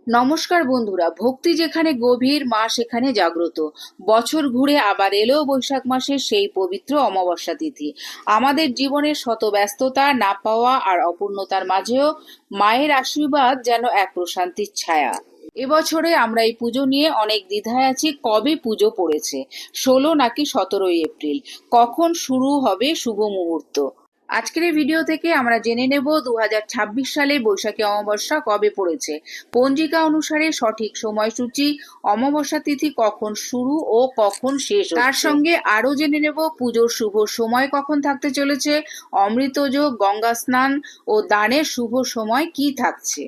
নমস্কার বন্ধুরা, ভক্তি যেখানে গভীর, মা সেখানে জাগ্রত। বছর ঘুরে আবার এলো বৈশাখ মাসের সেই পবিত্র অমাবস্যা তিথি। আমাদের জীবনের শত ব্যস্ততা, না পাওয়া আর অপূর্ণতার মাঝেও মায়ের আশীর্বাদ যেন এক প্রশান্তির ছায়া। এবছরে আমরা এই পুজো নিয়ে অনেক দ্বিধায় আছি। কবে পুজো পড়েছে, 16 নাকি 17 এপ্রিল? কখন শুরু হবে শুভ মুহূর্ত? আজকের এই ভিডিও থেকে আমরা জেনে নেব 2026 সালে বৈশাখী অমাবস্যা কবে পড়েছে, পঞ্জিকা অনুসারে সঠিক সময়সূচি, অমাবস্যা তিথি কখন শুরু ও কখন শেষ, তার সঙ্গে আরো জেনে নেব পুজোর শুভ সময় কখন থাকতে চলেছে, অমৃতযোগ, গঙ্গা স্নান ও দানের শুভ সময় কি থাকছে।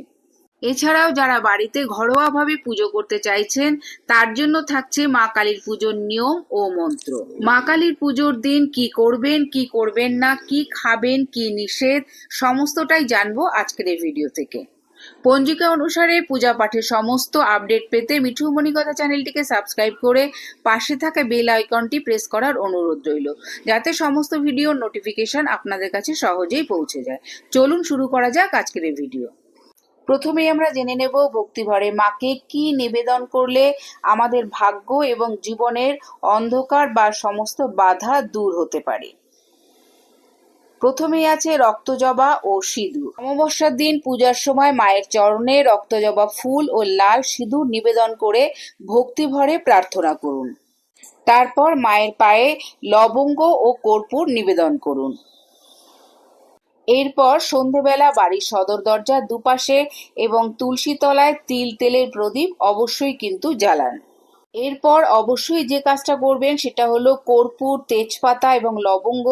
এছাড়াও যারা বাড়িতে ঘরোয়াভাবে পুজো করতে চাইছেন তার জন্য থাকছে মা কালীর পুজোর নিয়ম ও মন্ত্র। মা কালীর পুজোর দিন কি করবেন, কি করবেন না, কি খাবেন, কি নিষেধ, সমস্তটাই জানবো আজকের এই ভিডিও থেকে। পঞ্জিকা অনুসারে পূজা পাঠের সমস্ত আপডেট পেতে মিঠু মণিকথা চ্যানেলটিকে সাবস্ক্রাইব করে পাশে থাকা বেল আইকনটি প্রেস করার অনুরোধ রইল, যাতে সমস্ত ভিডিওর নোটিফিকেশন আপনাদের কাছে সহজেই পৌঁছে যায়। চলুন শুরু করা যাক আজকের এই ভিডিও। প্রথমেই আমরা জেনে নেব ভক্তিভরে মাকে কি নিবেদন করলে আমাদের ভাগ্য এবং জীবনের অন্ধকার বা সমস্ত বাধা দূর হতে পারে। প্রথমেই আছে রক্তজবা ও সিঁদুর। অমাবস্যার দিন পূজার সময় মায়ের চরণে রক্তজবা ফুল ও লাল সিঁদুর নিবেদন করে ভক্তিভরে প্রার্থনা করুন। তারপর মায়ের পায়ে লবঙ্গ ও কর্পূর নিবেদন করুন। এরপর সন্ধেবেলা বাড়ির সদর দরজার দুপাশে এবং তুলসী তলায় তিল তেলের প্রদীপ অবশ্যই কিন্তু জ্বালান। এরপর অবশ্যই যে কাজটা করবেন সেটা হলো কর্পূর, তেজপাতা এবং লবঙ্গ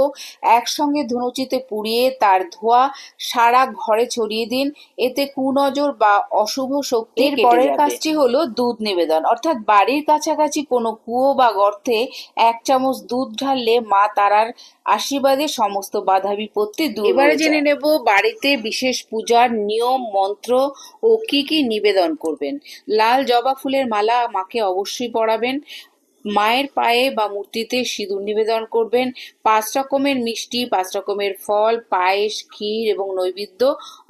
একসঙ্গে ধুনুচিতে পুড়িয়ে তার ধোঁয়া সারা ঘরে ছড়িয়ে দিন। এতে কুনজর বা অশুভ শক্তি কেটে যাবে। পরের কাজটি হলো দুধ নিবেদন, অর্থাৎ বাড়ির কাছাকাছি কোনো কুয়ো বা গর্তে 1 চামচ দুধ ঢাললে মা তারার আশীর্বাদে সমস্ত বাধা বিপত্তি দূর হয়ে যায়। এবারে জেনে নেব বাড়িতে বিশেষ পূজার নিয়ম, মন্ত্র ও কি কি নিবেদন করবেন। লাল জবা ফুলের মালা মাকে অবশ্যই পরাবেন। মায়ের পায়ে বা মূর্তিতে সিঁদুর নিবেদন করবেন। 5 রকমের মিষ্টি, 5 রকমের ফল, পায়েস, ক্ষীর এবং নৈবেদ্য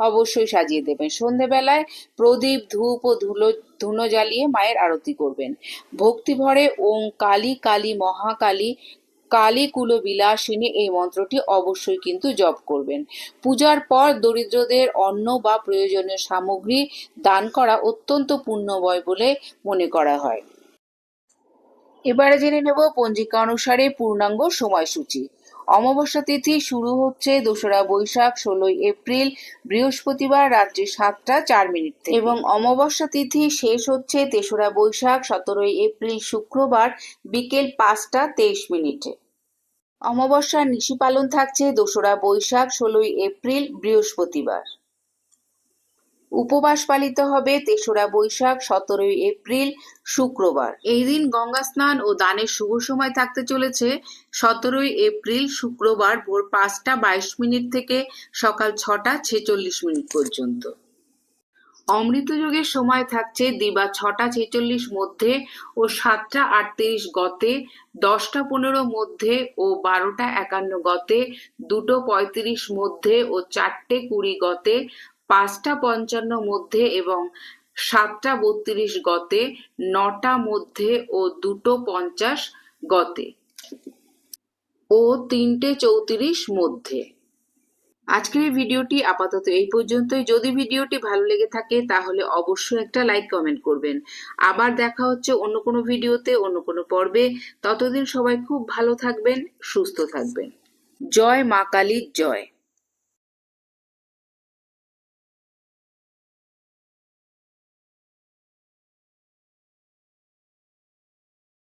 অবশ্যই সাজিয়ে দেবেন। সন্ধেবেলায় প্রদীপ, ধূপ ও ধুনো জ্বালিয়ে মায়ের আরতি করবেন। ভক্তিভরে ওম কালী কালী মহাকালী কালী কুলো বিলাসিনী এই মন্ত্রটি অবশ্যই কিন্তু জপ করবেন। পূজার পর দরিদ্রদের অন্ন বা প্রয়োজনীয় সামগ্রী দান করা অত্যন্ত পুণ্যময় বলে মনে করা হয়। এবারে জেনে নেব পঞ্জিকা অনুসারে পূর্ণাঙ্গ সময়সূচি। অমাবস্যা তিথি শুরু হচ্ছে 2রা বৈশাখ 16 এপ্রিল বৃহস্পতিবার রাত্রি 7টা 4 মিনিট থেকে এবং অমাবস্যা তিথি শেষ হচ্ছে 3রা বৈশাখ 17 এপ্রিল শুক্রবার বিকেল 5টা 23 মিনিটে। অমাবস্যার নিশি পালন থাকছে 2রা বৈশাখ 16 এপ্রিল বৃহস্পতিবার। উপবাস পালিত হবে 3রা বৈশাখ 17 এপ্রিল শুক্রবার। এই দিন গঙ্গা স্নান ও দানের শুভ সময় থাকতে চলেছে 17 এপ্রিল শুক্রবার ভোর 5টা 22 মিনিট থেকে সকাল 6টা 46 মিনিট পর্যন্ত। অমৃতযোগের সময় থাকছে দিবা 6টা 46 মধ্যে ও 7টা 38 গতে, 10টা 15 মধ্যে ও 12টা 51 গতে, 2টো 35 মধ্যে ও 4টে 20 গতে, 5টা 55 মধ্যে এবং 7টা 32 গতে, 9টা মধ্যে ও 2টো 50 গতে ও 3টে 34 মধ্যে। আজকের এই ভিডিওটি আপাতত এই পর্যন্তই। যদি ভিডিওটি ভালো লেগে থাকে তাহলে অবশ্যই একটা লাইক, কমেন্ট করবেন। আবার দেখা হচ্ছে অন্য কোনো ভিডিওতে, অন্য কোনো পর্বে। ততদিন সবাই খুব ভালো থাকবেন, সুস্থ থাকবেন। জয় মা কালীর জয়।